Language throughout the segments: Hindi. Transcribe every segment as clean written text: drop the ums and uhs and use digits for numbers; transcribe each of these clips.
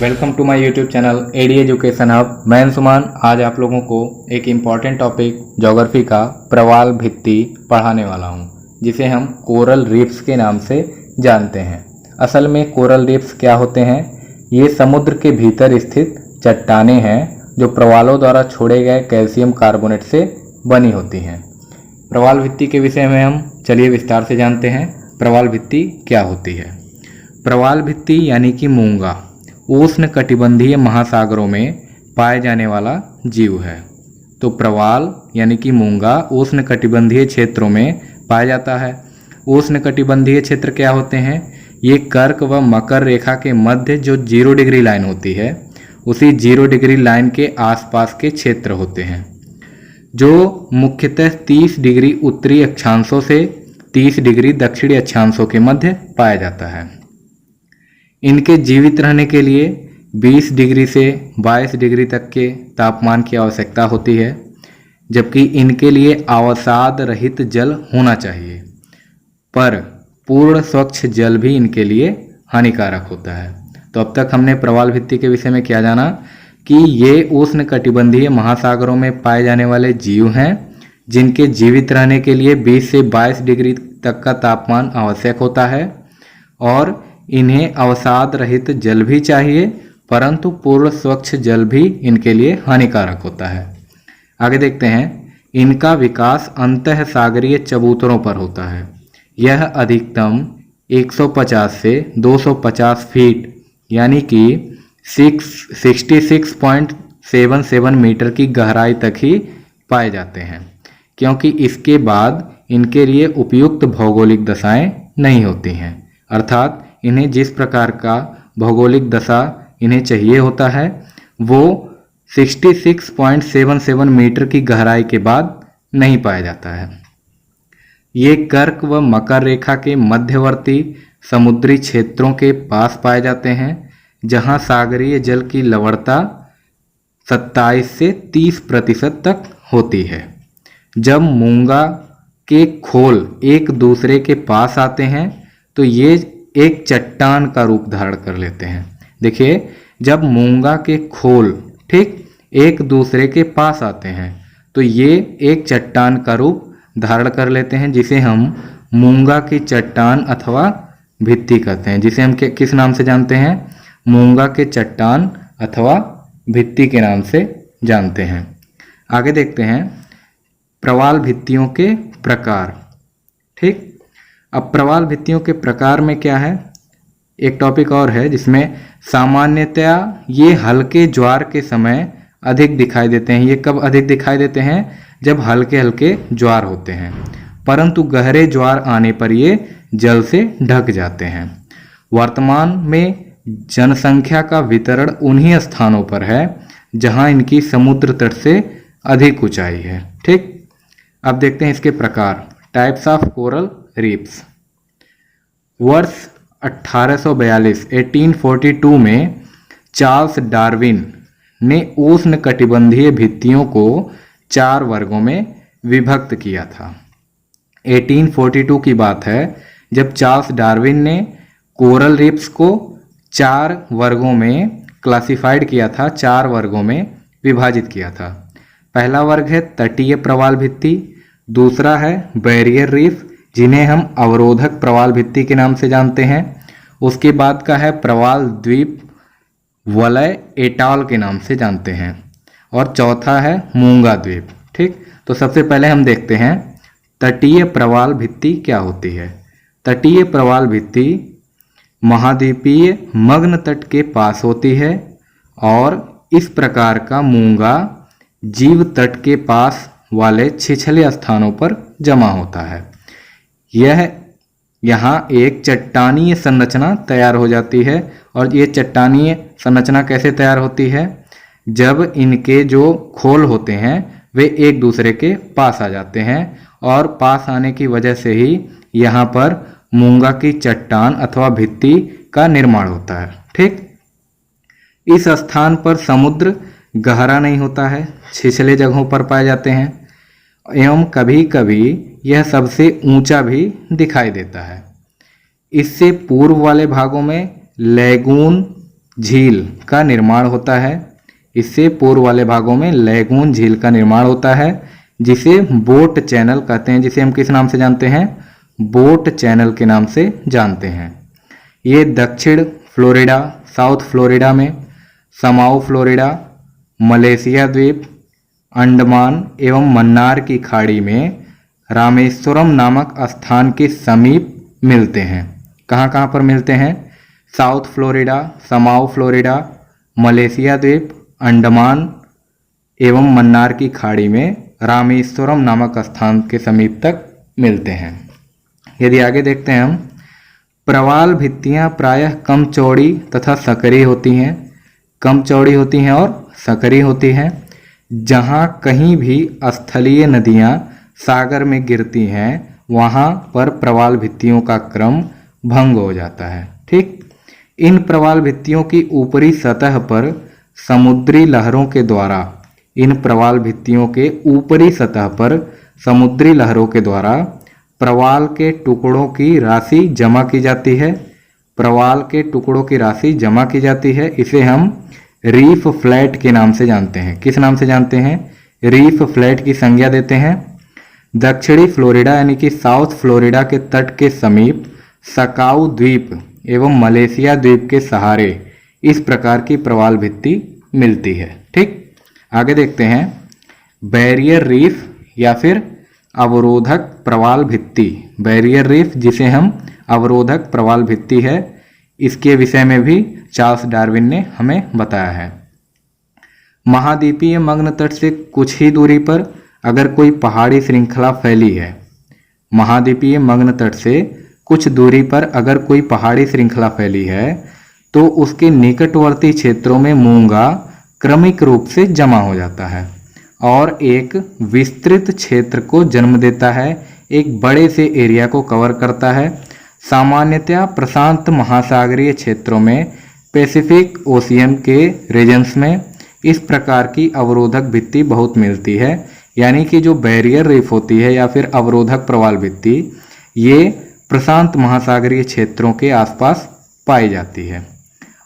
Welcome to my YouTube channel AD education hub. मैं अंशुमान आज आप लोगों को एक इम्पॉर्टेंट टॉपिक ज्योग्राफी का प्रवाल भित्ति पढ़ाने वाला हूं, जिसे हम कोरल रीफ्स के नाम से जानते हैं। असल में कोरल रीफ्स क्या होते हैं? ये समुद्र के भीतर स्थित चट्टानें हैं जो प्रवालों द्वारा छोड़े गए कैल्शियम कार्बोनेट से बनी होती हैं। प्रवाल भित्ति के विषय में हम चलिए विस्तार से जानते हैं। प्रवाल भित्ति क्या होती है? प्रवाल भित्ति यानी कि मूंगा उष्ण कटिबंधीय महासागरों में पाए जाने वाला जीव है। तो प्रवाल यानी कि मूंगा उष्ण कटिबंधीय क्षेत्रों में पाया जाता है। उष्ण कटिबंधीय क्षेत्र क्या होते हैं? ये कर्क व मकर रेखा के मध्य जो 0 डिग्री लाइन होती है, उसी 0 डिग्री लाइन के आसपास के क्षेत्र होते हैं, जो मुख्यतः 30 डिग्री उत्तरी अक्षांशों से 30 डिग्री दक्षिणी अक्षांशों के मध्य पाया जाता है। इनके जीवित रहने के लिए 20 डिग्री से 22 डिग्री तक के तापमान की आवश्यकता होती है, जबकि इनके लिए अवसाद रहित जल होना चाहिए, पर पूर्ण स्वच्छ जल भी इनके लिए हानिकारक होता है। तो अब तक हमने प्रवाल भित्ति के विषय में क्या जाना कि ये उष्ण कटिबंधीय महासागरों में पाए जाने वाले जीव हैं, जिनके जीवित रहने के लिए 20 से 22 डिग्री तक का तापमान आवश्यक होता है और इन्हें अवसाद रहित जल भी चाहिए, परंतु पूर्ण स्वच्छ जल भी इनके लिए हानिकारक होता है। आगे देखते हैं। इनका विकास अंतः सागरीय चबूतरों पर होता है। यह अधिकतम 150 से 250 फीट यानी कि 66.77 मीटर की गहराई तक ही पाए जाते हैं, क्योंकि इसके बाद इनके लिए उपयुक्त भौगोलिक दशाएं नहीं होती हैं। अर्थात इन्हें जिस प्रकार का भौगोलिक दशा इन्हें चाहिए होता है, वो 66.77 मीटर की गहराई के बाद नहीं पाया जाता है। ये कर्क व मकर रेखा के मध्यवर्ती समुद्री क्षेत्रों के पास पाए जाते हैं, जहां सागरीय जल की लवणता 27 से 30% तक होती है। जब मूंगा के खोल एक दूसरे के पास आते हैं तो ये एक चट्टान का रूप धारण कर लेते हैं। देखिए, जब मूंगा के खोल ठीक एक दूसरे के पास आते हैं तो ये एक चट्टान का रूप धारण कर लेते हैं, जिसे हम मूंगा की चट्टान अथवा भित्ति कहते हैं, जिसे हम किस नाम से जानते हैं? मूंगा के चट्टान अथवा भित्ति के नाम से जानते हैं। आगे देखते हैं प्रवाल भित्तियों के प्रकार। ठीक, अब प्रवाल भित्तियों के प्रकार में क्या है? एक टॉपिक और है जिसमें सामान्यतया ये हल्के ज्वार के समय अधिक दिखाई देते हैं। ये कब अधिक दिखाई देते हैं? जब हल्के हल्के ज्वार होते हैं, परंतु गहरे ज्वार आने पर ये जल से ढक जाते हैं। वर्तमान में जनसंख्या का वितरण उन्हीं स्थानों पर है जहां इनकी समुद्र तट से अधिक ऊंचाई है। ठीक, अब देखते हैं इसके प्रकार। Types of coral reefs. वर्ष 1842 में चार्ल्स डार्विन ने उष्ण कटिबंधीय भित्तियों को 4 वर्गों में विभक्त किया था। 1842 की बात है जब चार्ल्स डार्विन ने कोरल रीफ्स को 4 वर्गों में क्लासिफाइड किया था, 4 वर्गों में विभाजित किया था। पहला वर्ग है तटीय प्रवाल भित्ति, दूसरा है बैरियर रीफ, जिन्हें हम अवरोधक प्रवाल भित्ति के नाम से जानते हैं। उसके बाद का है प्रवाल द्वीप वलय एटॉल के नाम से जानते हैं, और चौथा है मूंगा द्वीप। ठीक, तो सबसे पहले हम देखते हैं तटीय प्रवाल भित्ति क्या होती है। तटीय प्रवाल भित्ति महाद्वीपीय मग्न तट के पास होती है और इस प्रकार का मूंगा जीव तट के पास वाले छिछले स्थानों पर जमा होता है। यह यहाँ एक चट्टानीय संरचना तैयार हो जाती है, और ये चट्टानीय संरचना कैसे तैयार होती है? जब इनके जो खोल होते हैं वे एक दूसरे के पास आ जाते हैं, और पास आने की वजह से ही यहाँ पर मूंगा की चट्टान अथवा भित्ति का निर्माण होता है। ठीक, इस स्थान पर समुद्र गहरा नहीं होता है, छिछले जगहों पर पाए जाते हैं, एवं कभी कभी यह सबसे ऊंचा भी दिखाई देता है। इससे पूर्व वाले भागों में लैगून झील का निर्माण होता है। इससे पूर्व वाले भागों में लैगून झील का निर्माण होता है, जिसे बोट चैनल कहते हैं, जिसे हम किस नाम से जानते हैं, बोट चैनल के नाम से जानते हैं। ये दक्षिण फ्लोरिडा, साउथ फ्लोरिडा में, समाओ फ्लोरिडा, मलेशिया द्वीप, अंडमान एवं मन्नार की खाड़ी में रामेश्वरम नामक स्थान के समीप मिलते हैं। कहाँ पर मिलते हैं? साउथ फ्लोरिडा, समाओ फ्लोरिडा, मलेशिया द्वीप, अंडमान एवं मन्नार की खाड़ी में रामेश्वरम नामक स्थान के समीप तक मिलते हैं। यदि आगे देखते हैं हम, प्रवाल भित्तियां प्रायः कम चौड़ी तथा सकरी होती हैं। कम चौड़ी होती हैं और सकरी होती हैं। जहाँ कहीं भी स्थलीय नदियाँ सागर में गिरती हैं वहाँ पर प्रवाल भित्तियों का क्रम भंग हो जाता है। ठीक, इन प्रवाल भित्तियों की ऊपरी सतह पर समुद्री लहरों के द्वारा, इन प्रवाल भित्तियों के ऊपरी सतह पर समुद्री लहरों के द्वारा प्रवाल के टुकड़ों की राशि जमा की जाती है। प्रवाल के टुकड़ों की राशि जमा की जाती है। इसे हम रीफ फ्लैट के नाम से जानते हैं। किस नाम से जानते हैं? रीफ फ्लैट की संज्ञा देते हैं। दक्षिणी फ्लोरिडा यानी कि साउथ फ्लोरिडा के तट के समीप सकाउ द्वीप एवं मलेशिया द्वीप के सहारे इस प्रकार की प्रवाल भित्ति मिलती है। ठीक, आगे देखते हैं, बैरियर रीफ या फिर अवरोधक प्रवाल भित्ति। बैरियर रीफ जिसे हम अवरोधक प्रवाल भित्ति है, इसके विषय में भी चार्ल्स डार्विन ने हमें बताया है। महाद्वीपीय मग्न तट से कुछ ही दूरी पर अगर कोई पहाड़ी श्रृंखला फैली है, महाद्वीपीय मग्न तट से कुछ दूरी पर अगर कोई पहाड़ी श्रृंखला फैली है तो उसके निकटवर्ती क्षेत्रों में मूंगा क्रमिक रूप से जमा हो जाता है और एक विस्तृत क्षेत्र को जन्म देता है, एक बड़े से एरिया को कवर करता है। सामान्यतया प्रशांत महासागरीय क्षेत्रों में, पैसिफिक ओशियन के रीजन्स में इस प्रकार की अवरोधक भित्ति बहुत मिलती है। यानी कि जो बैरियर रीफ होती है या फिर अवरोधक प्रवाल भित्ति, ये प्रशांत महासागरीय क्षेत्रों के आसपास पाई जाती है।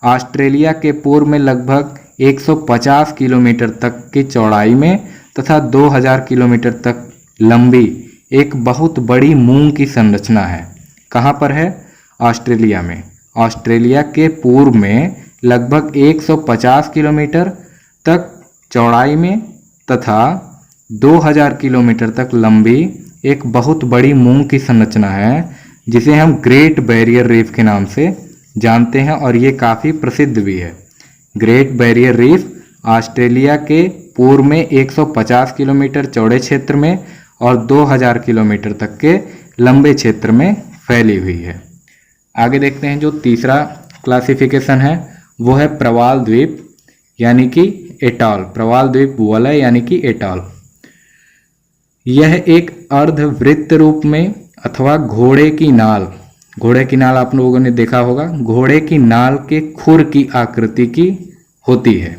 ऑस्ट्रेलिया के पूर्व में लगभग 150 किलोमीटर तक की चौड़ाई में तथा 2000 किलोमीटर तक लंबी एक बहुत बड़ी मूंग की संरचना है। कहाँ पर है? ऑस्ट्रेलिया में। ऑस्ट्रेलिया के पूर्व में लगभग 150 किलोमीटर तक चौड़ाई में तथा 2000 किलोमीटर तक लंबी एक बहुत बड़ी मूंग की संरचना है, जिसे हम ग्रेट बैरियर रीफ के नाम से जानते हैं और ये काफ़ी प्रसिद्ध भी है। ग्रेट बैरियर रीफ ऑस्ट्रेलिया के पूर्व में 150 किलोमीटर चौड़े क्षेत्र में और 2000 किलोमीटर तक के लंबे क्षेत्र में फैली हुई है। आगे देखते हैं, जो तीसरा क्लासिफिकेशन है वो है प्रवाल द्वीप यानी कि एटॉल। प्रवाल द्वीप वलय यानी कि एटॉल। यह एक अर्धवृत्त रूप में अथवा घोड़े की नाल, घोड़े की नाल आप लोगों ने देखा होगा, घोड़े की नाल के खुर की आकृति की होती है।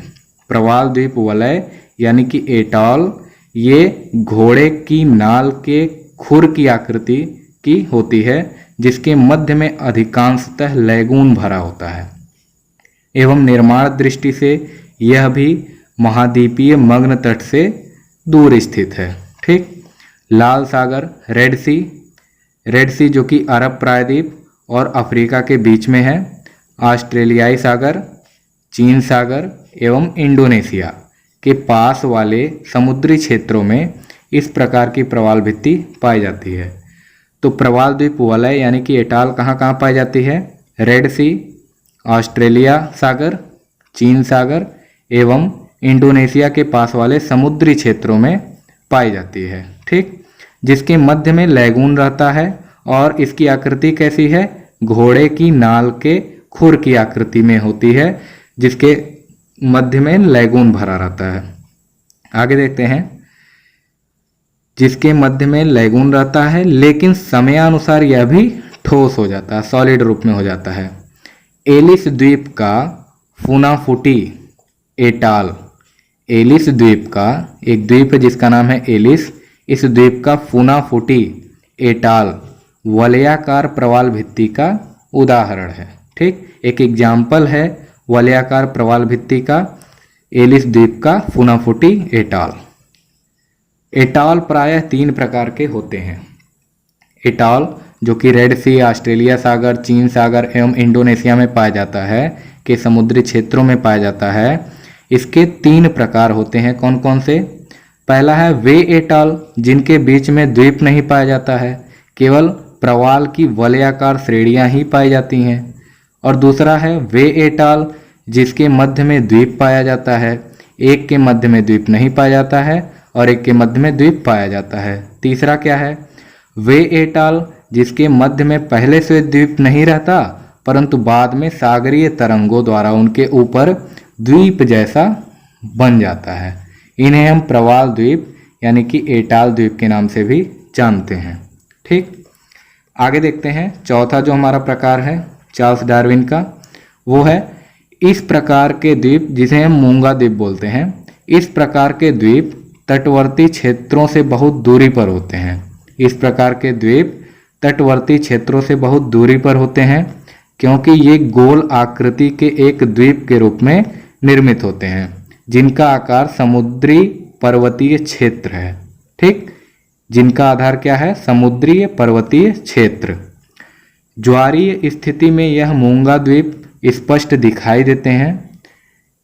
प्रवाल द्वीप वलय यानी कि एटॉल, ये घोड़े की नाल के खुर की आकृति की होती है, जिसके मध्य में अधिकांशतः लैगून भरा होता है एवं निर्माण दृष्टि से यह भी महाद्वीपीय मग्न तट से दूर स्थित है। ठीक, लाल सागर, रेड सी जो कि अरब प्रायद्वीप और अफ्रीका के बीच में है, ऑस्ट्रेलियाई सागर, चीन सागर एवं इंडोनेशिया के पास वाले समुद्री क्षेत्रों में इस प्रकार की प्रवाल भित्ति पाई जाती है। तो प्रवाल द्वीप वलय यानी कि एटॉल कहाँ पाई जाती है? रेड सी, ऑस्ट्रेलिया सागर, चीन सागर एवं इंडोनेशिया के पास वाले समुद्री क्षेत्रों में पाई जाती है। ठीक, जिसके मध्य में लैगून रहता है और इसकी आकृति कैसी है? घोड़े की नाल के खुर की आकृति में होती है, जिसके मध्य में लैगून भरा रहता है। आगे देखते हैं, जिसके मध्य में लैगून रहता है लेकिन समयानुसार यह भी ठोस हो जाता है, सॉलिड रूप में हो जाता है। एलिस द्वीप का फुनाफुटी एटॉल, एलिस द्वीप का एक द्वीप है जिसका नाम है एलिस, इस द्वीप का फुनाफुटी एटॉल वलयाकार प्रवाल भित्ति का उदाहरण है। ठीक, एक एग्जाम्पल है वलयाकार प्रवाल भित्ति का, एलिस द्वीप का, फुनाफुटी एटॉल। एटॉल प्रायः 3 प्रकार के होते हैं। एटॉल जो कि रेड सी, ऑस्ट्रेलिया सागर, चीन सागर एवं इंडोनेशिया में पाया जाता है के समुद्री क्षेत्रों में पाया जाता है। इसके 3 प्रकार होते हैं। कौन कौन से? पहला है वे एटॉल, जिनके बीच में द्वीप नहीं पाया जाता है, केवल प्रवाल की वलयाकार श्रेणियां ही पाई जाती हैं। और दूसरा है वे एटॉल, जिसके मध्य में द्वीप पाया जाता है। एक के मध्य में द्वीप नहीं पाया जाता है और एक के मध्य में द्वीप पाया जाता है। तीसरा क्या है? वे एटॉल, जिसके मध्य में पहले से द्वीप नहीं रहता परंतु बाद में सागरीय तरंगों द्वारा उनके ऊपर द्वीप जैसा बन जाता है। इन्हें हम प्रवाल द्वीप यानी कि एटॉल द्वीप के नाम से भी जानते हैं। ठीक, आगे देखते हैं। चौथा जो हमारा प्रकार है चार्ल्स डार्विन का, वो है इस प्रकार के द्वीप जिसे हम मूंगा द्वीप बोलते हैं। इस प्रकार के द्वीप तटवर्ती क्षेत्रों से बहुत दूरी पर होते हैं। इस प्रकार के द्वीप तटवर्ती क्षेत्रों से बहुत दूरी पर होते हैं क्योंकि ये गोल आकृति के एक द्वीप के रूप में निर्मित होते हैं, जिनका आकार समुद्री पर्वतीय क्षेत्र है। ठीक, जिनका आधार क्या है? समुद्री पर्वतीय क्षेत्र। ज्वारीय स्थिति में यह मूंगा द्वीप स्पष्ट दिखाई देते हैं।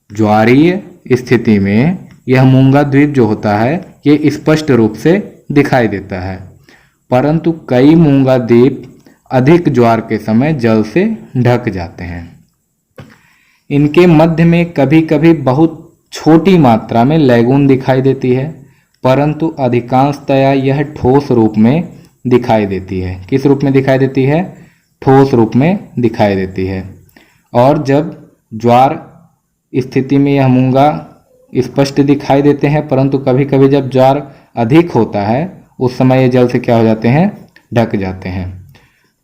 ज्वारीय स्थिति में यह मूंगा द्वीप जो होता है ये स्पष्ट रूप से दिखाई देता है, परंतु कई मूंगा द्वीप अधिक ज्वार के समय जल से ढक जाते हैं। इनके मध्य में कभी कभी बहुत छोटी मात्रा में लैगून दिखाई देती है, परंतु अधिकांशतया यह ठोस रूप में दिखाई देती है। किस रूप में दिखाई देती है? ठोस रूप में दिखाई देती है। और जब ज्वार स्थिति में यह मूंगा स्पष्ट दिखाई देते हैं, परंतु कभी कभी जब ज्वार अधिक होता है उस समय ये जल से क्या हो जाते हैं? ढक जाते हैं।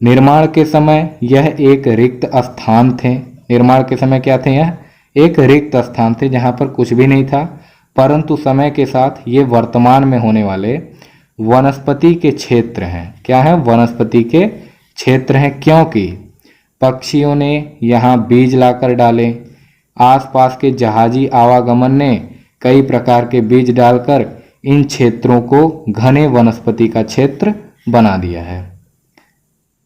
निर्माण के समय यह एक रिक्त स्थान थे। निर्माण के समय क्या थे? यह एक रिक्त स्थान थे जहाँ पर कुछ भी नहीं था, परंतु समय के साथ ये वर्तमान में होने वाले वनस्पति के क्षेत्र हैं। क्या है? वनस्पति के क्षेत्र हैं, क्योंकि पक्षियों ने यहाँ बीज लाकर डाले। आसपास के जहाजी आवागमन ने कई प्रकार के बीज डालकर इन क्षेत्रों को घने वनस्पति का क्षेत्र बना दिया है।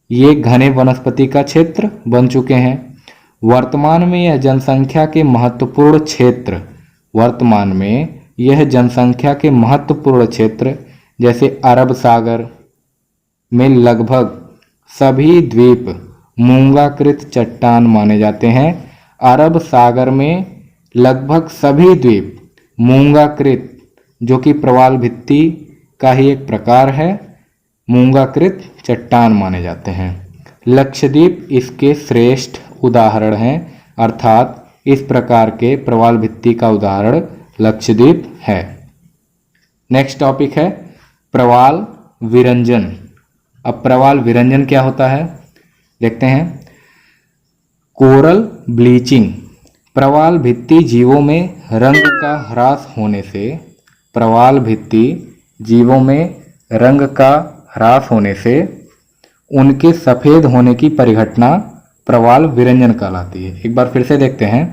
ये घने वनस्पति का क्षेत्र बन चुके हैं। वर्तमान में यह जनसंख्या के महत्वपूर्ण क्षेत्र, वर्तमान में यह जनसंख्या के महत्वपूर्ण क्षेत्र जैसे अरब सागर में लगभग सभी द्वीप मूंगाकृत चट्टान माने जाते हैं। अरब सागर में लगभग सभी द्वीप मूंगाकृत, जो कि प्रवाल भित्ति का ही एक प्रकार है, मूंगाकृत चट्टान माने जाते हैं। लक्षद्वीप इसके श्रेष्ठ उदाहरण हैं, अर्थात इस प्रकार के प्रवाल भित्ति का उदाहरण लक्षद्वीप है। नेक्स्ट टॉपिक है प्रवाल विरंजन। अब प्रवाल विरंजन क्या होता है देखते हैं। Coral bleaching. प्रवाल भित्ति जीवों में रंग का ह्रास होने से, प्रवाल भित्ति जीवों में रंग का ह्रास होने से उनके सफ़ेद होने की परिघटना प्रवाल विरंजन कहलाती है। एक बार फिर से देखते हैं।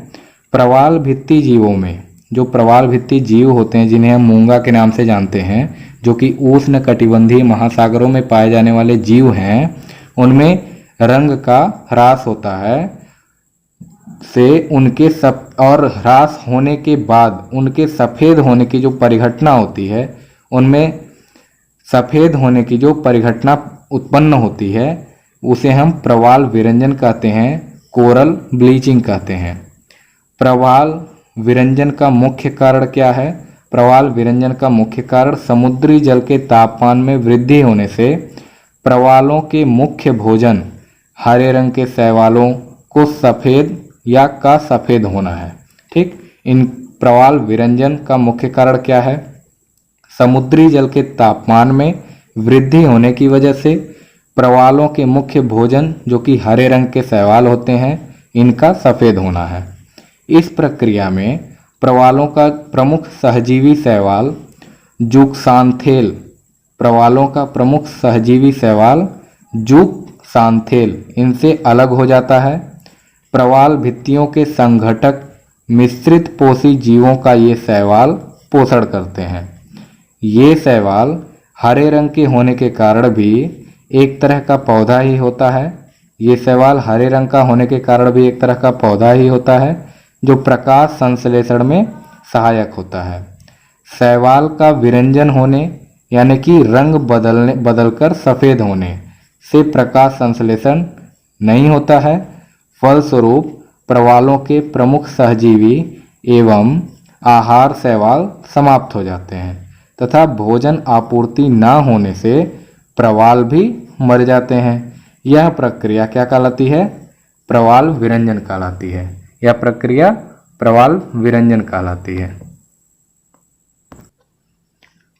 प्रवाल भित्ति जीवों में, जो प्रवाल भित्ति जीव होते हैं जिन्हें हम मूंगा के नाम से जानते हैं, जो कि उष्ण कटिबंधीय महासागरों में पाए जाने वाले जीव हैं, उनमें रंग का ह्रास होता है से उनके और ह्रास होने के बाद उनके सफ़ेद होने की जो परिघटना होती है, उनमें सफ़ेद होने की जो परिघटना उत्पन्न होती है उसे हम प्रवाल विरंजन कहते हैं, कोरल ब्लीचिंग कहते हैं। प्रवाल विरंजन का मुख्य कारण क्या है? प्रवाल विरंजन का मुख्य कारण समुद्री जल के तापमान में वृद्धि होने से प्रवालों के मुख्य भोजन हरे रंग के शैवालों को सफ़ेद या का सफ़ेद होना है। ठीक, इन प्रवाल विरंजन का मुख्य कारण क्या है? समुद्री जल के तापमान में वृद्धि होने की वजह से प्रवालों के मुख्य भोजन जो कि हरे रंग के शैवाल होते हैं, इनका सफ़ेद होना है। इस प्रक्रिया में प्रवालों का प्रमुख सहजीवी शैवाल जूक्सांथेल, प्रवालों का प्रमुख सहजीवी शैवाल जूक्सांथेल इनसे अलग हो जाता है। प्रवाल भित्तियों के संघटक मिश्रित पोषी जीवों का ये शैवाल पोषण करते हैं। ये शैवाल हरे रंग के होने के कारण भी एक तरह का पौधा ही होता है। ये शैवाल हरे रंग का होने के कारण भी एक तरह का पौधा ही होता है जो प्रकाश संश्लेषण में सहायक होता है। शैवाल का विरंजन होने यानी कि रंग बदलकर सफ़ेद होने से प्रकाश संश्लेषण नहीं होता है। फलस्वरूप प्रवालों के प्रमुख सहजीवी एवं आहार शैवाल समाप्त हो जाते हैं तथा भोजन आपूर्ति न होने से प्रवाल भी मर जाते हैं। यह प्रक्रिया क्या कहलाती है? प्रवाल विरंजन कहलाती है। यह प्रक्रिया प्रवाल विरंजन कहलाती है।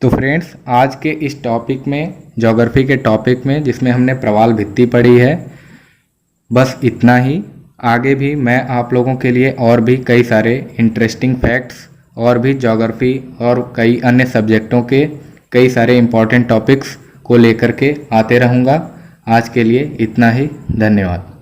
तो फ्रेंड्स, आज के इस टॉपिक में, ज्योग्राफी के टॉपिक में, जिसमें हमने प्रवाल भित्ति पढ़ी है, बस इतना ही। आगे भी मैं आप लोगों के लिए और भी कई सारे इंटरेस्टिंग फैक्ट्स और भी ज्योग्राफी और कई अन्य सब्जेक्टों के कई सारे इम्पोर्टेंट टॉपिक्स को लेकर के आते रहूँगा। आज के लिए इतना ही। धन्यवाद।